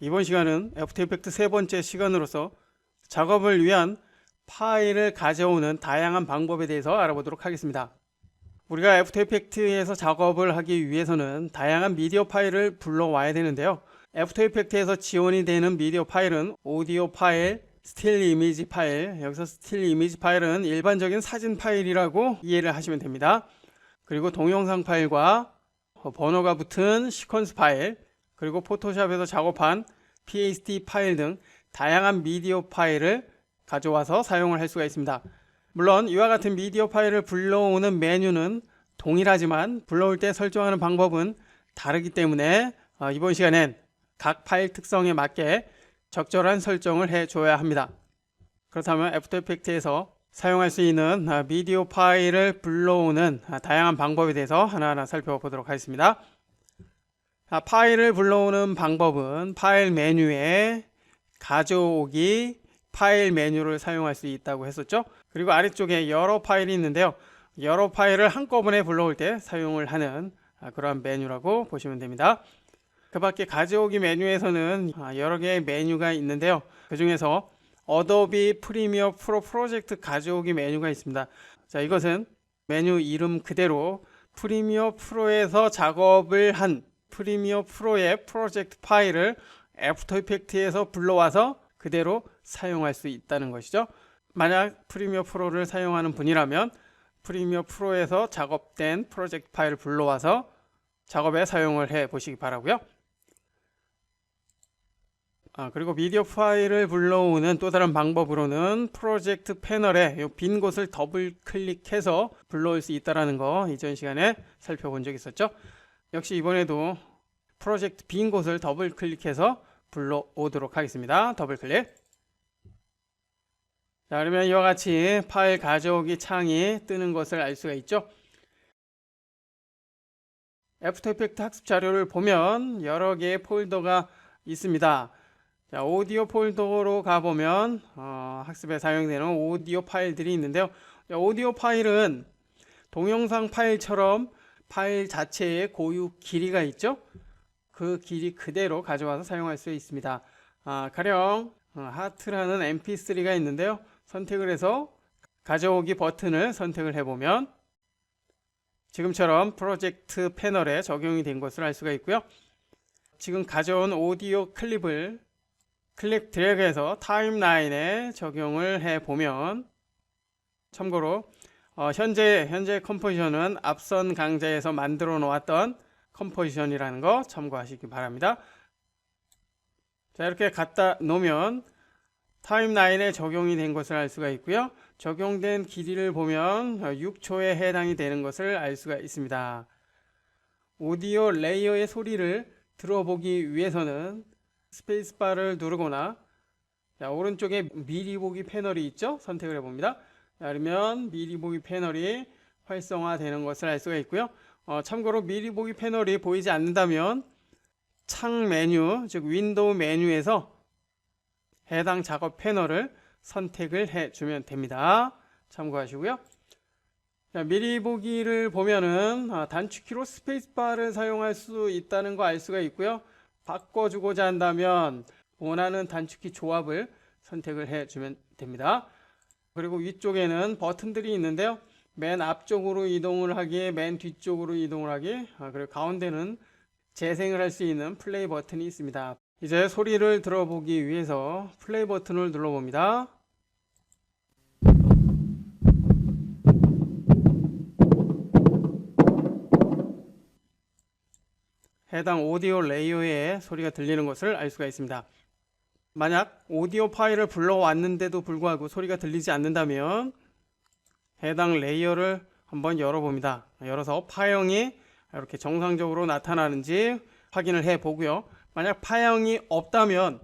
이번 시간은 애프터 이펙트 세 번째 시간으로서 작업을 위한 파일을 가져오는 다양한 방법에 대해서 알아보도록 하겠습니다. 우리가 애프터 이펙트에서 작업을 하기 위해서는 다양한 미디어 파일을 불러와야 되는데요. 애프터 이펙트에서 지원이 되는 미디어 파일은 오디오 파일, 스틸 이미지 파일, 여기서 스틸 이미지 파일은 일반적인 사진 파일이라고 이해를 하시면 됩니다. 그리고 동영상 파일과 번호가 붙은 시퀀스 파일, 그리고 포토샵에서 작업한 PSD 파일 등 다양한 미디어 파일을 가져와서 사용을 할 수가 있습니다. 물론 이와 같은 미디어 파일을 불러오는 메뉴는 동일하지만 불러올 때 설정하는 방법은 다르기 때문에 이번 시간엔 각 파일 특성에 맞게 적절한 설정을 해줘야 합니다. 그렇다면 애프터 이펙트에서 사용할 수 있는 미디어 파일을 불러오는 다양한 방법에 대해서 하나하나 살펴보도록 하겠습니다. 파일을 불러오는 방법은 파일 메뉴에 가져오기 파일 메뉴를 사용할 수 있다고 했었죠. 그리고 아래쪽에 여러 파일이 있는데요. 여러 파일을 한꺼번에 불러올 때 사용을 하는 그러한 메뉴라고 보시면 됩니다. 그 밖에 가져오기 메뉴에서는 여러 개의 메뉴가 있는데요. 그 중에서 어도비 프리미어 프로 프로젝트 가져오기 메뉴가 있습니다. 자, 이것은 메뉴 이름 그대로 프리미어 프로에서 작업을 한 프리미어 프로의 프로젝트 파일을 애프터 이펙트에서 불러와서 그대로 사용할 수 있다는 것이죠. 만약 프리미어 프로를 사용하는 분이라면 프리미어 프로에서 작업된 프로젝트 파일을 불러와서 작업에 사용을 해 보시기 바라고요. 그리고 미디어 파일을 불러오는 또 다른 방법으로는 프로젝트 패널에 이 빈 곳을 더블 클릭해서 불러올 수 있다는 거 이전 시간에 살펴본 적이 있었죠. 역시 이번에도 프로젝트 빈 곳을 더블 클릭해서 불러오도록 하겠습니다. 더블 클릭. 자, 그러면 이와 같이 파일 가져오기 창이 뜨는 것을 알 수가 있죠. 애프터 이펙트 학습 자료를 보면 여러 개의 폴더가 있습니다. 자, 오디오 폴더로 가보면 학습에 사용되는 오디오 파일들이 있는데요. 자, 오디오 파일은 동영상 파일처럼 파일 자체에 고유 길이가 있죠. 그 길이 그대로 가져와서 사용할 수 있습니다. 가령 하트라는 mp3가 있는데요. 선택을 해서 가져오기 버튼을 선택을 해보면 지금처럼 프로젝트 패널에 적용이 된 것을 알 수가 있고요. 지금 가져온 오디오 클립을 클릭 드래그해서 타임라인에 적용을 해보면, 참고로 현재 컴포지션은 앞선 강좌에서 만들어 놓았던 컴포지션이라는 거 참고하시기 바랍니다. 자, 이렇게 갖다 놓으면 타임라인에 적용이 된 것을 알 수가 있고요. 적용된 길이를 보면 6초에 해당이 되는 것을 알 수가 있습니다. 오디오 레이어의 소리를 들어보기 위해서는 스페이스바를 누르거나, 자, 오른쪽에 미리 보기 패널이 있죠. 선택을 해봅니다. 자, 그러면 미리 보기 패널이 활성화되는 것을 알 수가 있고요. 참고로 미리 보기 패널이 보이지 않는다면 창 메뉴, 즉 윈도우 메뉴에서 해당 작업 패널을 선택을 해주면 됩니다. 참고하시고요. 자, 미리 보기를 보면은 단축키로 스페이스바를 사용할 수 있다는 거 알 수가 있고요. 바꿔주고자 한다면 원하는 단축키 조합을 선택을 해주면 됩니다. 그리고 위쪽에는 버튼들이 있는데요. 맨 앞쪽으로 이동을 하기, 맨 뒤쪽으로 이동을 하기, 그리고 가운데는 재생을 할 수 있는 플레이 버튼이 있습니다. 이제 소리를 들어보기 위해서 플레이 버튼을 눌러봅니다. 해당 오디오 레이어의 소리가 들리는 것을 알 수가 있습니다. 만약 오디오 파일을 불러왔는데도 불구하고 소리가 들리지 않는다면 해당 레이어를 한번 열어봅니다. 열어서 파형이 이렇게 정상적으로 나타나는지 확인을 해 보고요. 만약 파형이 없다면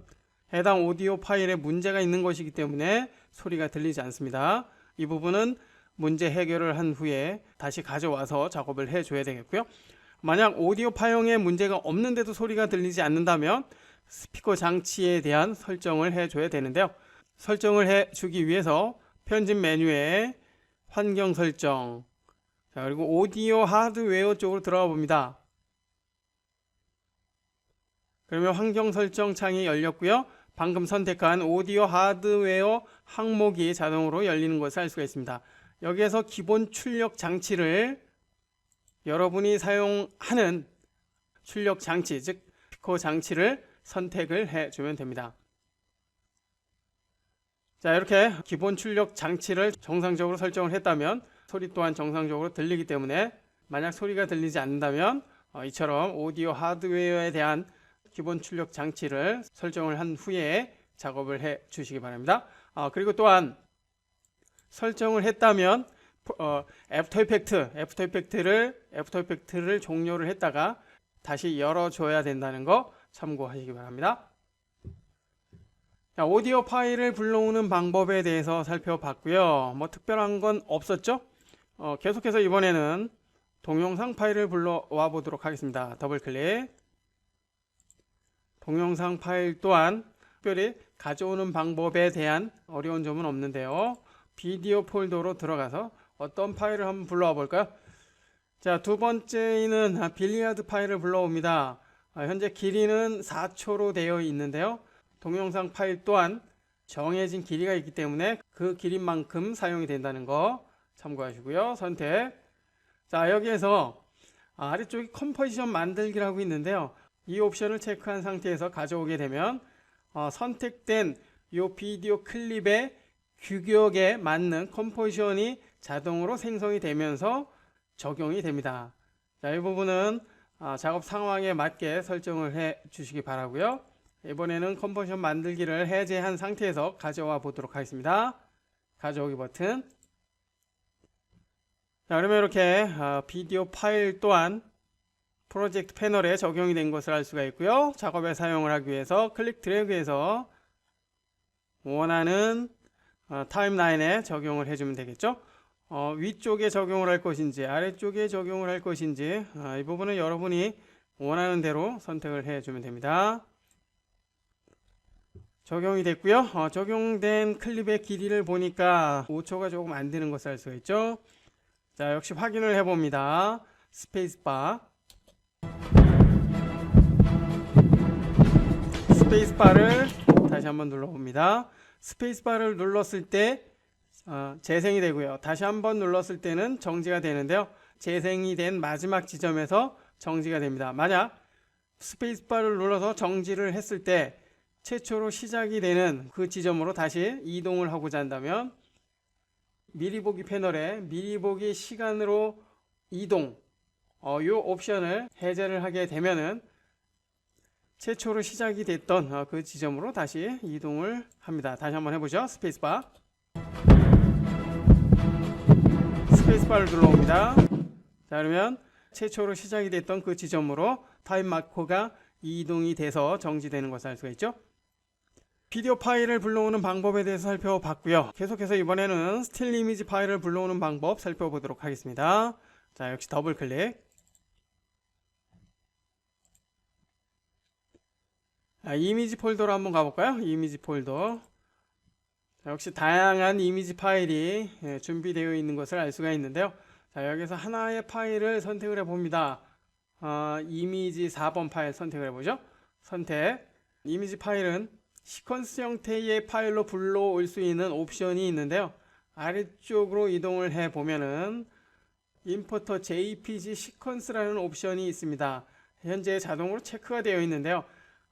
해당 오디오 파일에 문제가 있는 것이기 때문에 소리가 들리지 않습니다. 이 부분은 문제 해결을 한 후에 다시 가져와서 작업을 해줘야 되겠고요. 만약 오디오 파형에 문제가 없는데도 소리가 들리지 않는다면 스피커 장치에 대한 설정을 해줘야 되는데요. 설정을 해주기 위해서 편집 메뉴에 환경 설정, 자, 그리고 오디오 하드웨어 쪽으로 들어가 봅니다. 그러면 환경 설정 창이 열렸고요. 방금 선택한 오디오 하드웨어 항목이 자동으로 열리는 것을 알 수가 있습니다. 여기에서 기본 출력 장치를 여러분이 사용하는 출력 장치, 즉 스피커 장치를 선택을 해주면 됩니다. 자, 이렇게 기본 출력 장치를 정상적으로 설정을 했다면 소리 또한 정상적으로 들리기 때문에 만약 소리가 들리지 않는다면 이처럼 오디오 하드웨어에 대한 기본 출력 장치를 설정을 한 후에 작업을 해 주시기 바랍니다. 그리고 또한 설정을 했다면 애프터 이펙트를 종료를 했다가 다시 열어줘야 된다는 거 참고하시기 바랍니다. 자, 오디오 파일을 불러오는 방법에 대해서 살펴봤고요. 뭐 특별한 건 없었죠? 계속해서 이번에는 동영상 파일을 불러와 보도록 하겠습니다. 더블 클릭. 동영상 파일 또한 특별히 가져오는 방법에 대한 어려운 점은 없는데요. 비디오 폴더로 들어가서 어떤 파일을 한번 불러와 볼까요? 자, 두 번째는 빌리아드 파일을 불러옵니다. 현재 길이는 4초로 되어 있는데요. 동영상 파일 또한 정해진 길이가 있기 때문에 그 길이만큼 사용이 된다는 거 참고하시고요. 선택. 자, 여기에서 아래쪽에 컴포지션 만들기라고 있는데요. 이 옵션을 체크한 상태에서 가져오게 되면 선택된 이 비디오 클립의 규격에 맞는 컴포지션이 자동으로 생성이 되면서 적용이 됩니다. 자, 이 부분은 작업 상황에 맞게 설정을 해 주시기 바라고요. 이번에는 컴포지션 만들기를 해제한 상태에서 가져와 보도록 하겠습니다. 가져오기 버튼. 자, 그러면 이렇게 비디오 파일 또한 프로젝트 패널에 적용이 된 것을 알 수가 있고요. 작업에 사용을 하기 위해서 클릭 드래그해서 원하는 타임라인에 적용을 해주면 되겠죠. 위쪽에 적용을 할 것인지 아래쪽에 적용을 할 것인지 이 부분은 여러분이 원하는 대로 선택을 해주면 됩니다. 적용이 됐고요. 적용된 클립의 길이를 보니까 5초가 조금 안 되는 것을 알 수가 있죠. 자, 역시 확인을 해봅니다. 스페이스바. 스페이스바를 다시 한번 눌러봅니다. 스페이스바를 눌렀을 때 재생이 되고요. 다시 한번 눌렀을 때는 정지가 되는데요. 재생이 된 마지막 지점에서 정지가 됩니다. 만약 스페이스바를 눌러서 정지를 했을 때 최초로 시작이 되는 그 지점으로 다시 이동을 하고자 한다면 미리 보기 패널에 미리 보기 시간으로 이동 이 옵션을 해제를 하게 되면은 최초로 시작이 됐던 그 지점으로 다시 이동을 합니다. 다시 한번 해보죠. 스페이스바. 스페이스바를 눌러옵니다. 자, 그러면 최초로 시작이 됐던 그 지점으로 타임 마커가 이동이 돼서 정지되는 것을 알 수가 있죠. 비디오 파일을 불러오는 방법에 대해서 살펴봤고요. 계속해서 이번에는 스틸 이미지 파일을 불러오는 방법 살펴보도록 하겠습니다. 자, 역시 더블 클릭. 이미지 폴더로 한번 가볼까요? 이미지 폴더. 자, 역시 다양한 이미지 파일이 준비되어 있는 것을 알 수가 있는데요. 자, 여기서 하나의 파일을 선택을 해봅니다. 이미지 4번 파일 선택을 해보죠. 선택. 이미지 파일은 시퀀스 형태의 파일로 불러올 수 있는 옵션이 있는데요. 아래쪽으로 이동을 해보면은 임포터 JPG 시퀀스라는 옵션이 있습니다. 현재 자동으로 체크가 되어 있는데요.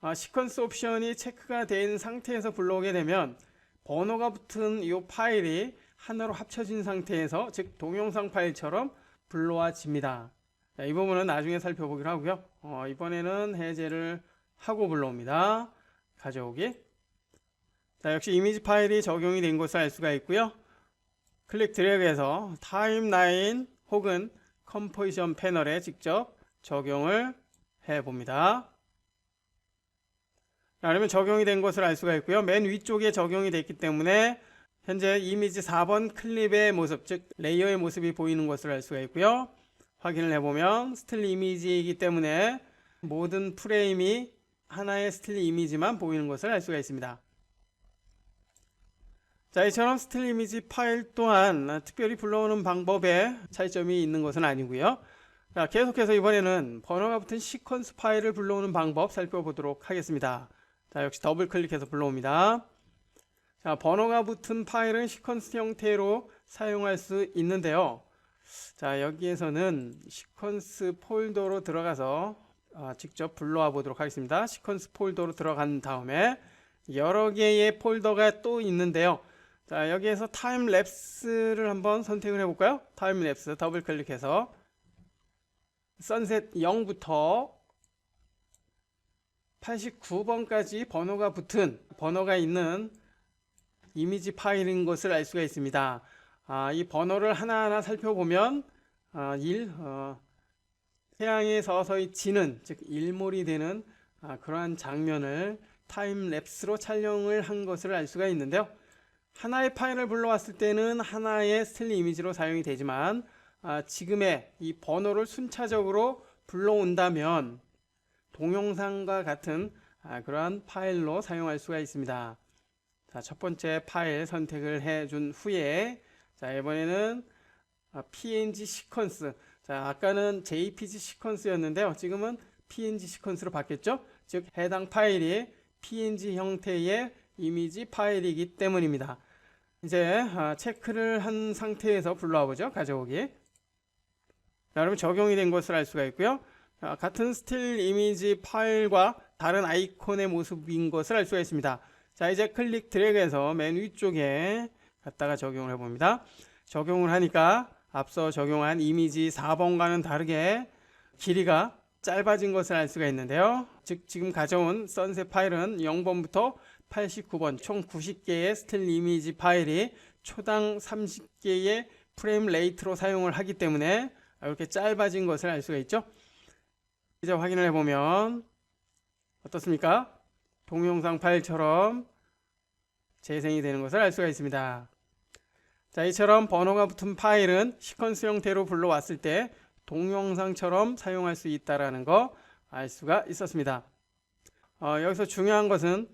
시퀀스 옵션이 체크가 된 상태에서 불러오게 되면 번호가 붙은 이 파일이 하나로 합쳐진 상태에서 즉 동영상 파일처럼 불러와집니다. 이 부분은 나중에 살펴보기로 하고요. 이번에는 해제를 하고 불러옵니다. 가져오기. 자, 역시 이미지 파일이 적용이 된 것을 알 수가 있고요. 클릭 드래그해서 타임라인 혹은 컴포지션 패널에 직접 적용을 해봅니다. 자, 그러면 적용이 된 것을 알 수가 있고요. 맨 위쪽에 적용이 됐기 때문에 현재 이미지 4번 클립의 모습, 즉 레이어의 모습이 보이는 것을 알 수가 있고요. 확인을 해보면 스틸 이미지이기 때문에 모든 프레임이 하나의 스틸 이미지만 보이는 것을 알 수가 있습니다. 자, 이처럼 스틸 이미지 파일 또한 특별히 불러오는 방법에 차이점이 있는 것은 아니고요. 자, 계속해서 이번에는 번호가 붙은 시퀀스 파일을 불러오는 방법 살펴보도록 하겠습니다. 자, 역시 더블 클릭해서 불러옵니다. 자, 번호가 붙은 파일은 시퀀스 형태로 사용할 수 있는데요. 자, 여기에서는 시퀀스 폴더로 들어가서 직접 불러와 보도록 하겠습니다. 시퀀스 폴더로 들어간 다음에 여러 개의 폴더가 또 있는데요. 자, 여기에서 타임랩스를 한번 선택을 해볼까요? 타임랩스 더블 클릭해서 선셋 0부터 89번까지 번호가 붙은 번호가 있는 이미지 파일인 것을 알 수가 있습니다. 이 번호를 하나하나 살펴보면 태양에 서서히 지는, 즉 일몰이 되는 그러한 장면을 타임랩스로 촬영을 한 것을 알 수가 있는데요. 하나의 파일을 불러왔을 때는 하나의 스틸 이미지로 사용이 되지만 지금의 이 번호를 순차적으로 불러온다면 동영상과 같은 그러한 파일로 사용할 수가 있습니다. 자, 첫 번째 파일 선택을 해준 후에 자, 이번에는 PNG 시퀀스. 자, 아까는 JPG 시퀀스였는데요. 지금은 PNG 시퀀스로 바뀌었죠. 즉 해당 파일이 PNG 형태의 이미지 파일이기 때문입니다. 이제 체크를 한 상태에서 불러와 보죠. 가져오기. 자, 여러분 적용이 된 것을 알 수가 있고요. 같은 스틸 이미지 파일과 다른 아이콘의 모습인 것을 알 수가 있습니다. 자, 이제 클릭 드래그해서 맨 위쪽에 갖다가 적용을 해봅니다. 적용을 하니까 앞서 적용한 이미지 4번과는 다르게 길이가 짧아진 것을 알 수가 있는데요. 즉 지금 가져온 선셋 파일은 0번부터 89번 총 90개의 스틸 이미지 파일이 초당 30개의 프레임 레이트로 사용을 하기 때문에 이렇게 짧아진 것을 알 수가 있죠. 이제 확인을 해보면 어떻습니까? 동영상 파일처럼 재생이 되는 것을 알 수가 있습니다. 자, 이처럼 번호가 붙은 파일은 시퀀스 형태로 불러왔을 때 동영상처럼 사용할 수 있다는 거 알 수가 있었습니다. 여기서 중요한 것은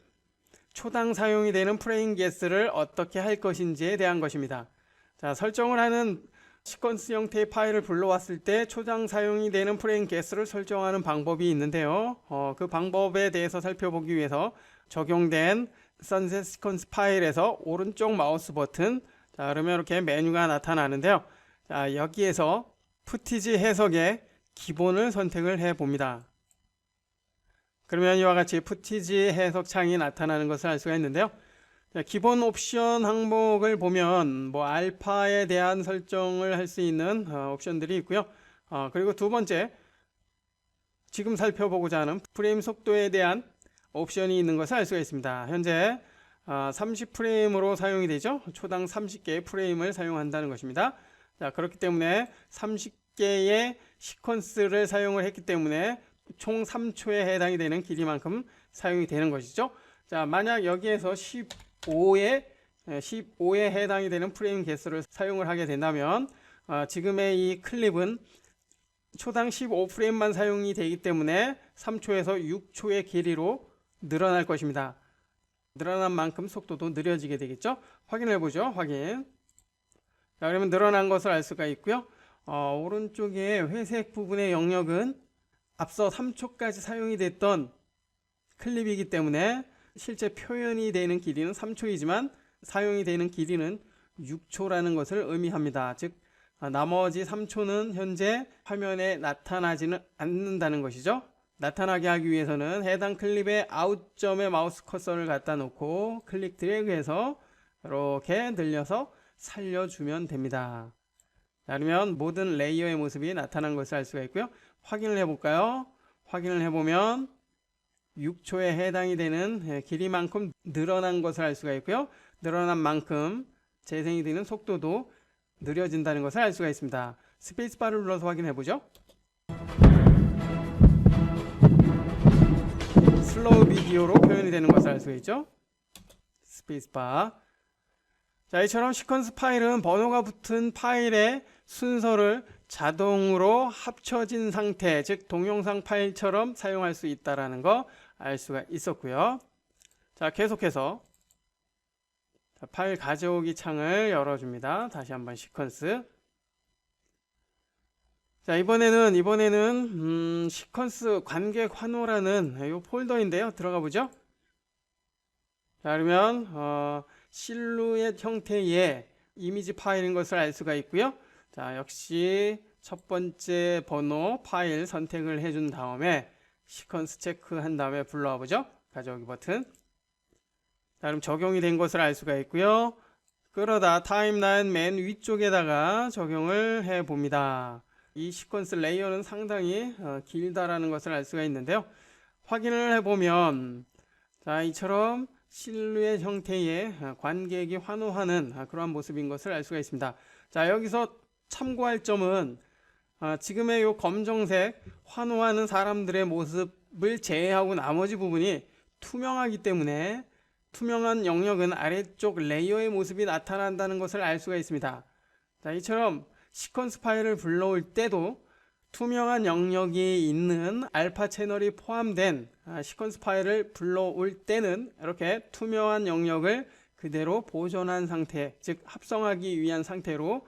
초당 사용이 되는 프레임 개수를 어떻게 할 것인지에 대한 것입니다. 자, 설정을 하는 시퀀스 형태의 파일을 불러왔을 때 초당 사용이 되는 프레임 개수를 설정하는 방법이 있는데요. 그 방법에 대해서 살펴보기 위해서 적용된 선셋 시퀀스 파일에서 오른쪽 마우스 버튼, 자, 그러면 이렇게 메뉴가 나타나는데요. 자, 여기에서 푸티지 해석의 기본을 선택을 해 봅니다. 그러면 이와 같이 푸티지 해석 창이 나타나는 것을 알 수가 있는데요. 자, 기본 옵션 항목을 보면 알파에 대한 설정을 할 수 있는 옵션들이 있고요. 그리고 두 번째, 지금 살펴보고자 하는 프레임 속도에 대한 옵션이 있는 것을 알 수가 있습니다. 현재 30프레임으로 사용이 되죠. 초당 30개의 프레임을 사용한다는 것입니다. 자, 그렇기 때문에 30개의 시퀀스를 사용을 했기 때문에 총 3초에 해당이 되는 길이만큼 사용이 되는 것이죠. 자, 만약 여기에서 15에 해당이 되는 프레임 개수를 사용을 하게 된다면 지금의 이 클립은 초당 15프레임만 사용이 되기 때문에 3초에서 6초의 길이로 늘어날 것입니다. 늘어난 만큼 속도도 느려지게 되겠죠. 확인해 보죠. 확인. 자, 그러면 늘어난 것을 알 수가 있고요. 오른쪽에 회색 부분의 영역은 앞서 3초까지 사용이 됐던 클립이기 때문에 실제 표현이 되는 길이는 3초이지만 사용이 되는 길이는 6초라는 것을 의미합니다. 즉 나머지 3초는 현재 화면에 나타나지는 않는다는 것이죠. 나타나게 하기 위해서는 해당 클립의 아웃점에 마우스 커서를 갖다 놓고 클릭 드래그해서 이렇게 늘려서 살려주면 됩니다. 자, 그러면 모든 레이어의 모습이 나타난 것을 알 수가 있고요. 확인을 해볼까요? 확인을 해보면 6초에 해당이 되는 길이만큼 늘어난 것을 알 수가 있고요. 늘어난 만큼 재생이 되는 속도도 느려진다는 것을 알 수가 있습니다. 스페이스바를 눌러서 확인해 보죠. 슬로우 비디오로 표현이 되는 것을 알 수가 있죠. 스페이스바. 자, 이처럼 시퀀스 파일은 번호가 붙은 파일의 순서를 자동으로 합쳐진 상태, 즉 동영상 파일처럼 사용할 수 있다는 거 알 수가 있었고요. 자, 계속해서 파일 가져오기 창을 열어줍니다. 다시 한번 시퀀스. 자, 이번에는 시퀀스 관객 환호라는 이 폴더인데요. 들어가 보죠. 자, 그러면 실루엣 형태의 이미지 파일인 것을 알 수가 있고요. 자, 역시 첫 번째 번호 파일 선택을 해준 다음에 시퀀스 체크한 다음에 불러와 보죠. 가져오기 버튼. 자, 그럼 적용이 된 것을 알 수가 있고요. 끌어다 타임라인 맨 위쪽에다가 적용을 해 봅니다. 이 시퀀스 레이어는 상당히 길다라는 것을 알 수가 있는데요. 확인을 해보면 자, 이처럼 실루엣 형태의 관객이 환호하는 그러한 모습인 것을 알 수가 있습니다. 자, 여기서 참고할 점은 지금의 이 검정색 환호하는 사람들의 모습을 제외하고 나머지 부분이 투명하기 때문에 투명한 영역은 아래쪽 레이어의 모습이 나타난다는 것을 알 수가 있습니다. 자, 이처럼 시퀀스 파일을 불러올 때도 투명한 영역이 있는 알파 채널이 포함된 시퀀스 파일을 불러올 때는 이렇게 투명한 영역을 그대로 보존한 상태, 즉 합성하기 위한 상태로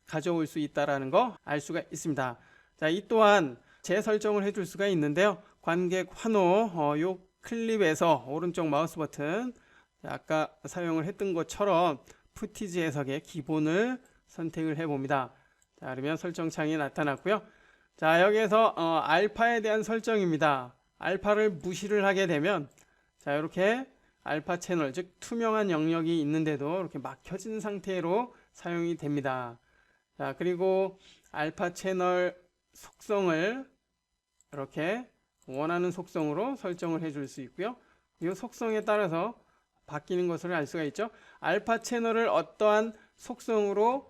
가져올 수 있다는 거 알 수가 있습니다. 자, 이 또한 재설정을 해줄 수가 있는데요. 관객 환호 요 클립에서 오른쪽 마우스 버튼, 아까 사용을 했던 것처럼 푸티지 해석의 기본을 선택을 해 봅니다. 자, 그러면 설정창이 나타났고요. 자, 여기에서 알파에 대한 설정입니다. 알파를 무시를 하게 되면 자, 이렇게 알파 채널, 즉 투명한 영역이 있는데도 이렇게 막혀진 상태로 사용이 됩니다. 자, 그리고 알파 채널 속성을 이렇게 원하는 속성으로 설정을 해줄 수 있고요. 이 속성에 따라서 바뀌는 것을 알 수가 있죠. 알파 채널을 어떠한 속성으로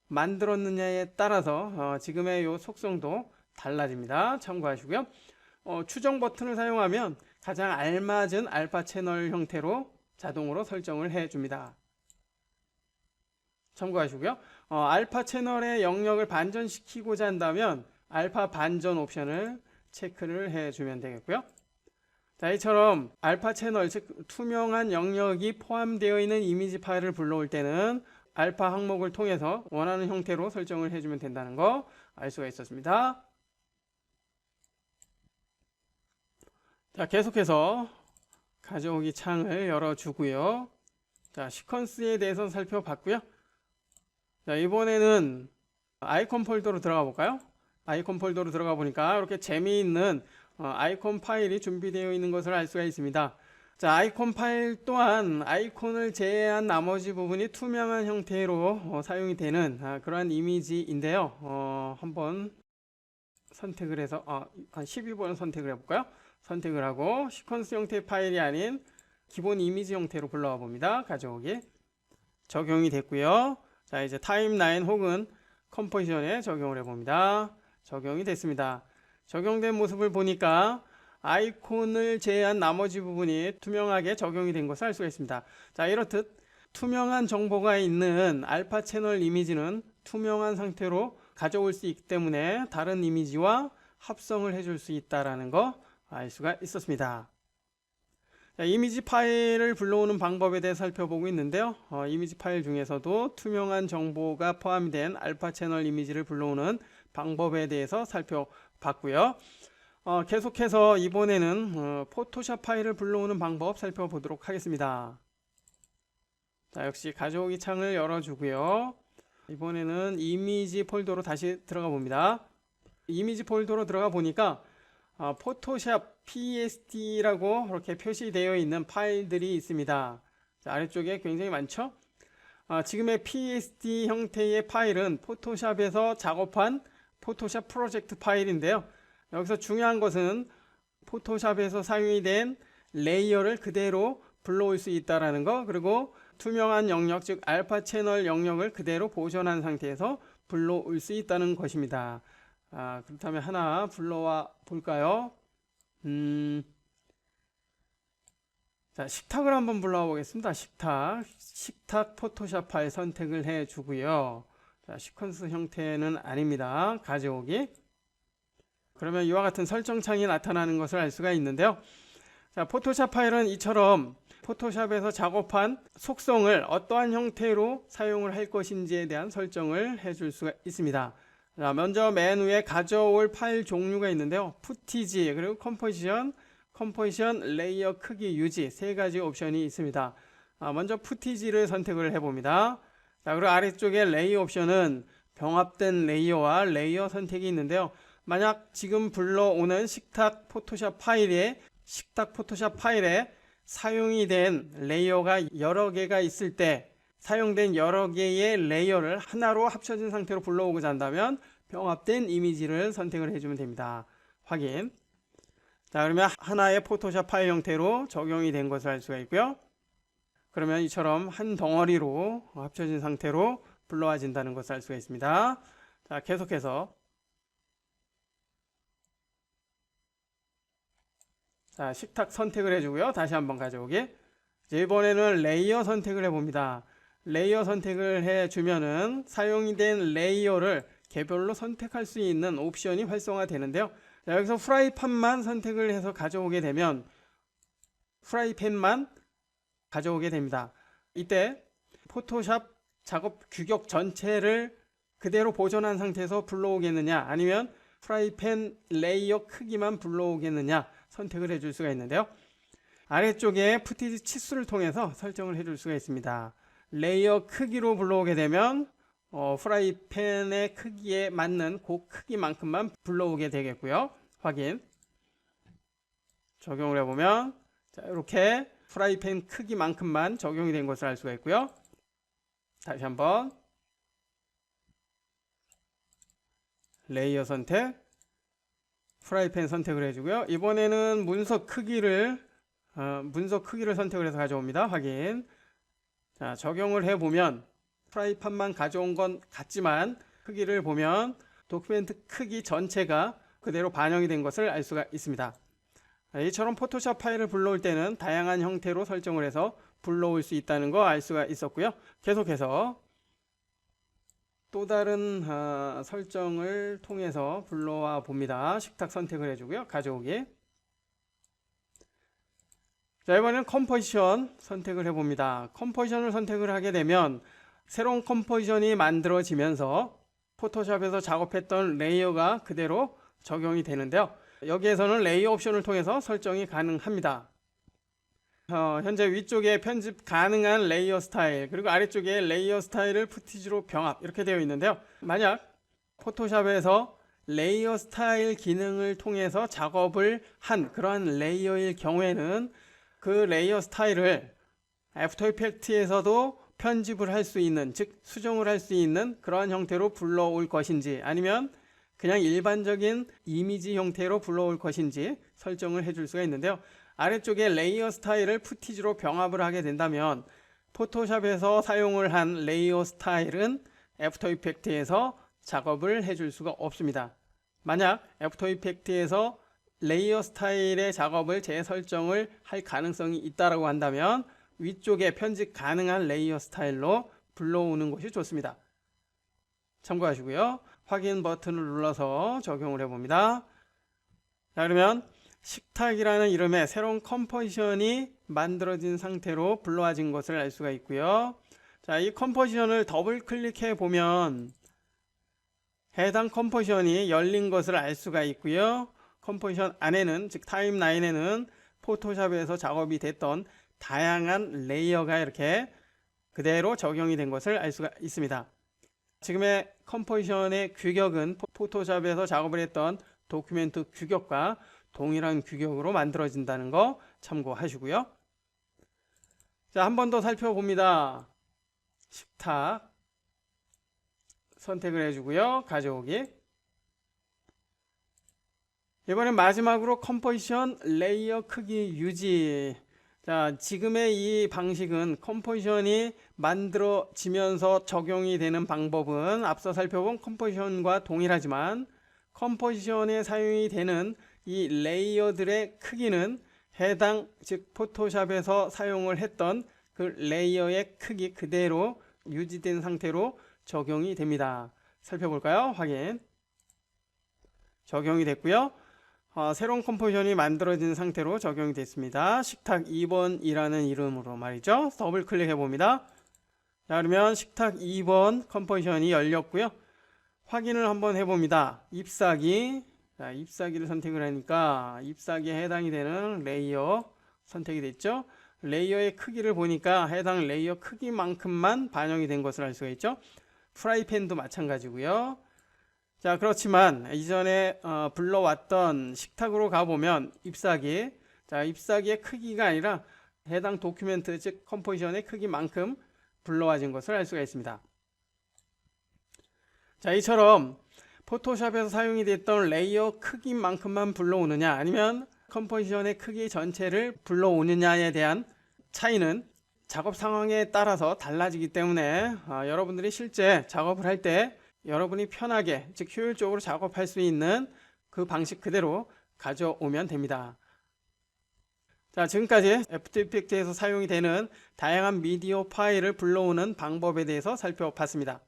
만들었느냐에 따라서 지금의 이 속성도 달라집니다. 참고하시고요. 추정 버튼을 사용하면 가장 알맞은 알파 채널 형태로 자동으로 설정을 해줍니다. 참고하시고요. 알파 채널의 영역을 반전시키고자 한다면 알파 반전 옵션을 체크를 해주면 되겠고요. 자, 이처럼 알파 채널, 즉 투명한 영역이 포함되어 있는 이미지 파일을 불러올 때는 알파 항목을 통해서 원하는 형태로 설정을 해주면 된다는 거 알 수가 있었습니다. 자, 계속해서 가져오기 창을 열어주고요. 자, 시퀀스에 대해서 살펴봤고요. 자, 이번에는 아이콘 폴더로 들어가 볼까요? 아이콘 폴더로 들어가 보니까 이렇게 재미있는 아이콘 파일이 준비되어 있는 것을 알 수가 있습니다. 자, 아이콘 파일 또한 아이콘을 제외한 나머지 부분이 투명한 형태로 사용이 되는 그러한 이미지인데요. 한번 선택을 해서 한 12번 선택을 해볼까요? 선택을 하고 시퀀스 형태의 파일이 아닌 기본 이미지 형태로 불러와 봅니다. 가져오기. 적용이 됐고요. 자, 이제 타임라인 혹은 컴포지션에 적용을 해봅니다. 적용이 됐습니다. 적용된 모습을 보니까 아이콘을 제외한 나머지 부분이 투명하게 적용이 된 것을 알 수가 있습니다. 자, 이렇듯 투명한 정보가 있는 알파 채널 이미지는 투명한 상태로 가져올 수 있기 때문에 다른 이미지와 합성을 해줄 수 있다는 거 알 수가 있었습니다. 자, 이미지 파일을 불러오는 방법에 대해 살펴보고 있는데요. 이미지 파일 중에서도 투명한 정보가 포함된 알파 채널 이미지를 불러오는 방법에 대해서 살펴봤고요. 계속해서 이번에는 포토샵 파일을 불러오는 방법 살펴보도록 하겠습니다. 자, 역시 가져오기 창을 열어주고요. 이번에는 이미지 폴더로 다시 들어가 봅니다. 이미지 폴더로 들어가 보니까 포토샵 PST라고 이렇게 표시되어 있는 파일들이 있습니다. 자, 아래쪽에 굉장히 많죠? 지금의 PSD 형태의 파일은 포토샵에서 작업한 포토샵 프로젝트 파일인데요. 여기서 중요한 것은 포토샵에서 사용이 된 레이어를 그대로 불러올 수 있다는 거, 그리고 투명한 영역, 즉 알파 채널 영역을 그대로 보존한 상태에서 불러올 수 있다는 것입니다. 그렇다면 하나 불러와 볼까요? 자, 식탁을 한번 불러와 보겠습니다. 식탁 포토샵 파일 선택을 해 주고요. 자, 시퀀스 형태는 아닙니다. 가져오기. 그러면 이와 같은 설정창이 나타나는 것을 알 수가 있는데요. 자, 포토샵 파일은 이처럼 포토샵에서 작업한 속성을 어떠한 형태로 사용을 할 것인지에 대한 설정을 해줄 수가 있습니다. 자, 먼저 맨 위에 가져올 파일 종류가 있는데요. 푸티지, 그리고 컴포지션, 레이어 크기 유지 세 가지 옵션이 있습니다. 먼저 푸티지를 선택을 해봅니다. 자, 그리고 아래쪽에 레이어 옵션은 병합된 레이어와 레이어 선택이 있는데요. 만약 지금 불러오는 식탁 포토샵 파일에 사용이 된 레이어가 여러 개가 있을 때 사용된 여러 개의 레이어를 하나로 합쳐진 상태로 불러오고자 한다면 병합된 이미지를 선택을 해주면 됩니다. 확인. 자, 그러면 하나의 포토샵 파일 형태로 적용이 된 것을 알 수가 있고요. 그러면 이처럼 한 덩어리로 합쳐진 상태로 불러와진다는 것을 알 수가 있습니다. 자, 계속해서 자, 식탁 선택을 해주고요. 다시 한번 가져오기. 이번에는 레이어 선택을 해봅니다. 레이어 선택을 해주면은 사용이 된 레이어를 개별로 선택할 수 있는 옵션이 활성화되는데요. 자, 여기서 프라이팬만 선택을 해서 가져오게 되면 프라이팬만 가져오게 됩니다. 이때 포토샵 작업 규격 전체를 그대로 보존한 상태에서 불러오겠느냐, 아니면 프라이팬 레이어 크기만 불러오겠느냐 선택을 해줄 수가 있는데요. 아래쪽에 푸티지 치수를 통해서 설정을 해줄 수가 있습니다. 레이어 크기로 불러오게 되면 프라이팬의 크기에 맞는 그 크기만큼만 불러오게 되겠고요. 확인. 적용을 해보면 자, 이렇게 프라이팬 크기만큼만 적용이 된 것을 알 수가 있고요. 다시 한번 레이어 선택, 프라이팬 선택을 해주고요. 이번에는 문서 크기를 선택을 해서 가져옵니다. 확인. 자, 적용을 해보면 프라이팬만 가져온 건 같지만 크기를 보면 도큐멘트 크기 전체가 그대로 반영이 된 것을 알 수가 있습니다. 이처럼 포토샵 파일을 불러올 때는 다양한 형태로 설정을 해서 불러올 수 있다는 거 알 수가 있었고요. 계속해서 또 다른 설정을 통해서 불러와 봅니다. 식탁 선택을 해주고요. 가져오기. 자, 이번에는 컴포지션 선택을 해봅니다. 컴포지션을 선택을 하게 되면 새로운 컴포지션이 만들어지면서 포토샵에서 작업했던 레이어가 그대로 적용이 되는데요. 여기에서는 레이어 옵션을 통해서 설정이 가능합니다. 현재 위쪽에 편집 가능한 레이어 스타일, 그리고 아래쪽에 레이어 스타일을 푸티지로 병합 이렇게 되어 있는데요. 만약 포토샵에서 레이어 스타일 기능을 통해서 작업을 한 그러한 레이어일 경우에는 그 레이어 스타일을 애프터 이펙트에서도 편집을 할 수 있는, 즉 수정을 할 수 있는 그러한 형태로 불러올 것인지, 아니면 그냥 일반적인 이미지 형태로 불러올 것인지 설정을 해줄 수가 있는데요. 아래쪽에 레이어 스타일을 푸티지로 병합을 하게 된다면 포토샵에서 사용을 한 레이어 스타일은 애프터 이펙트에서 작업을 해줄 수가 없습니다. 만약 애프터 이펙트에서 레이어 스타일의 작업을 재설정을 할 가능성이 있다고 한다면 위쪽에 편집 가능한 레이어 스타일로 불러오는 것이 좋습니다. 참고하시고요. 확인 버튼을 눌러서 적용을 해봅니다. 자, 그러면 식탁이라는 이름의 새로운 컴포지션이 만들어진 상태로 불러와진 것을 알 수가 있고요. 자, 이 컴포지션을 더블 클릭해 보면 해당 컴포지션이 열린 것을 알 수가 있고요. 컴포지션 안에는, 즉 타임라인에는 포토샵에서 작업이 됐던 다양한 레이어가 이렇게 그대로 적용이 된 것을 알 수가 있습니다. 지금의 컴포지션의 규격은 포토샵에서 작업을 했던 도큐멘트 규격과 동일한 규격으로 만들어진다는 거 참고하시고요. 자, 한 번 더 살펴봅니다. 식탁 선택을 해주고요. 가져오기. 이번엔 마지막으로 컴포지션 레이어 크기 유지. 자, 지금의 이 방식은 컴포지션이 만들어지면서 적용이 되는 방법은 앞서 살펴본 컴포지션과 동일하지만 컴포지션에 사용이 되는 이 레이어들의 크기는 해당, 즉 포토샵에서 사용을 했던 그 레이어의 크기 그대로 유지된 상태로 적용이 됩니다. 살펴볼까요? 확인. 적용이 됐고요. 새로운 컴포지션이 만들어진 상태로 적용이 됐습니다. 식탁 2번이라는 이름으로 말이죠. 더블 클릭해 봅니다. 자, 그러면 식탁 2번 컴포지션이 열렸고요. 확인을 한번 해봅니다. 잎사귀. 자, 잎사귀를 선택을 하니까 잎사귀에 해당이 되는 레이어 선택이 됐죠. 레이어의 크기를 보니까 해당 레이어 크기만큼만 반영이 된 것을 알 수가 있죠. 프라이팬도 마찬가지고요. 자, 그렇지만 이전에 불러왔던 식탁으로 가보면 잎사귀, 자, 잎사귀의 크기가 아니라 해당 도큐멘트, 즉 컴포지션의 크기만큼 불러와진 것을 알 수가 있습니다. 자, 이처럼 포토샵에서 사용이 됐던 레이어 크기만큼만 불러오느냐, 아니면 컴포지션의 크기 전체를 불러오느냐에 대한 차이는 작업 상황에 따라서 달라지기 때문에 여러분들이 실제 작업을 할 때 여러분이 편하게, 즉 효율적으로 작업할 수 있는 그 방식 그대로 가져오면 됩니다. 자, 지금까지 애프터 이펙트에서 사용이 되는 다양한 미디어 파일을 불러오는 방법에 대해서 살펴봤습니다.